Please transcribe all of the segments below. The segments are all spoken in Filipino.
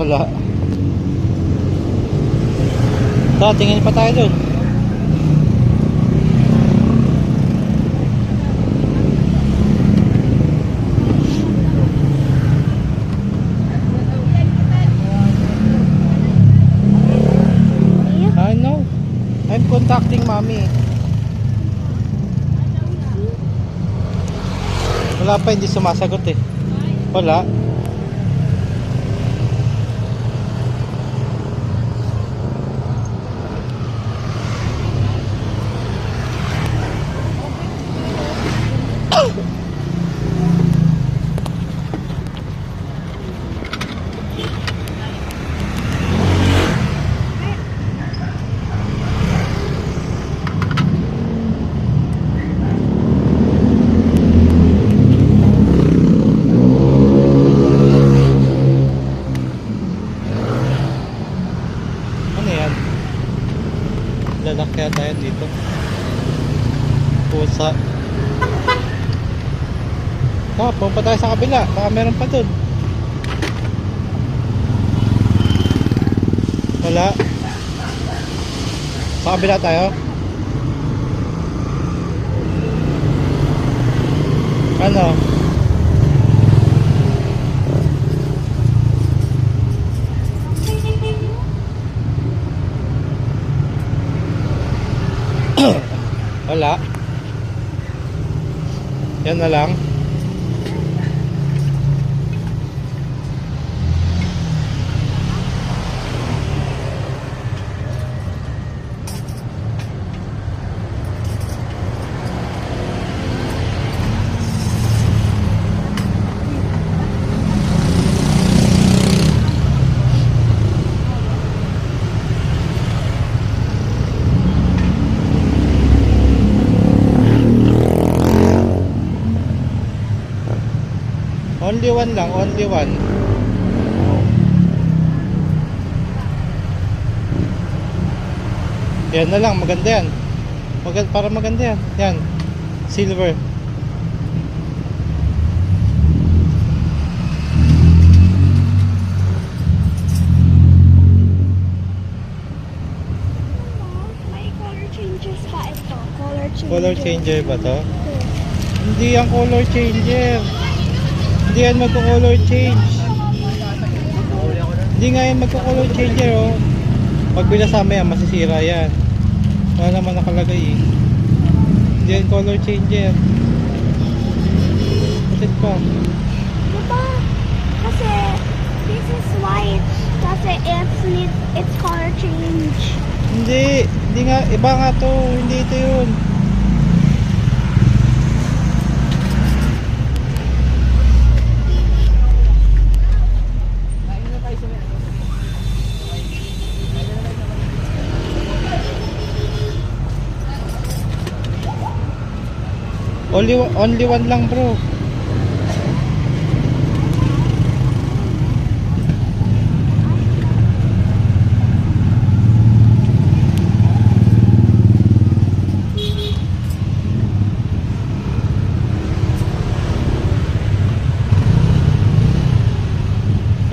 Wala. So, tingin pa tayo dun. I know. I'm contacting mommy. Wala pa, hindi sumasagot eh. Wala. Lalakya tayo dito. Pusa. Pumunta tayo sa kabila. Baka meron pa dun. Wala. Sa kabila tayo. Ano? Wala. Yan na lang. Only one lang, only one. Yan na lang, maganda yan. Para maganda yan. Yan, silver. May color changes pa ito. Color changer ba to? Hindi yan color changer. Hindi yan magko-color change. Hindi nga yan magko-color changer oh. Pag binasama yan, masisira yan. Wala naman nakalagay eh. Hindi yan color changer. Bakit pa? Diba? Kasi this is white. Kasi it's color change. Hindi nga, iba nga to. Hindi ito yun. Only one lang bro.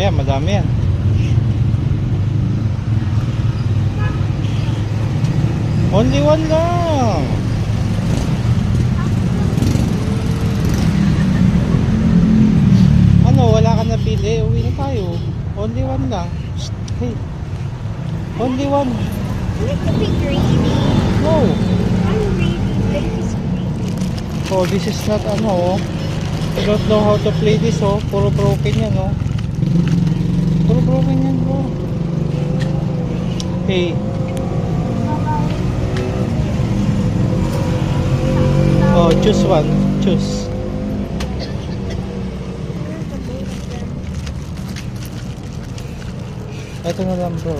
Ayan, madami yan. Only one lang. Wala ka napili, uwi na tayo. Only one lang. Hey. Only one. Look at the greedy. No. I'm greedy. This is greedy. Oh, this is not ano. I don't know how to play this oh. Puro broken yan oh. Puro broken yan bro. Hey. Oh, choose one. Choose. Ito na lang bro.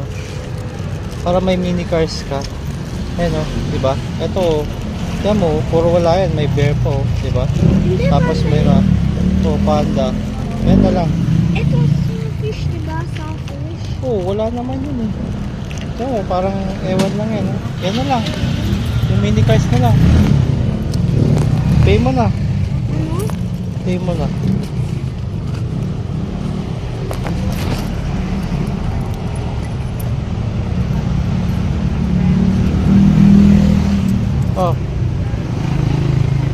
Para may mini cars ka. Ayan o, diba? Ito o. Yan mo, puro wala yan. May bear po, diba? Tapos may panda. Ayan na lang. Ito fish, diba? Sawfish. Oo, wala naman yun eh. Ito, parang ewan lang yan. Yan na lang. Yung mini cars na lang. Pay mo na. Ano? Pay mo na.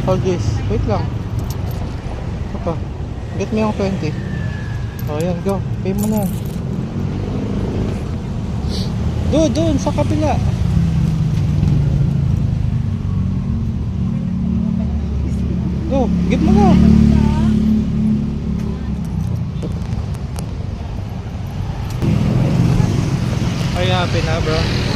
Hold this. Wait lang. Ito pa. Get me yung 20. O, yan. Go. Pay mo na. Doon. Sa kabila. Go. Give mo na. Are you happy na, bro?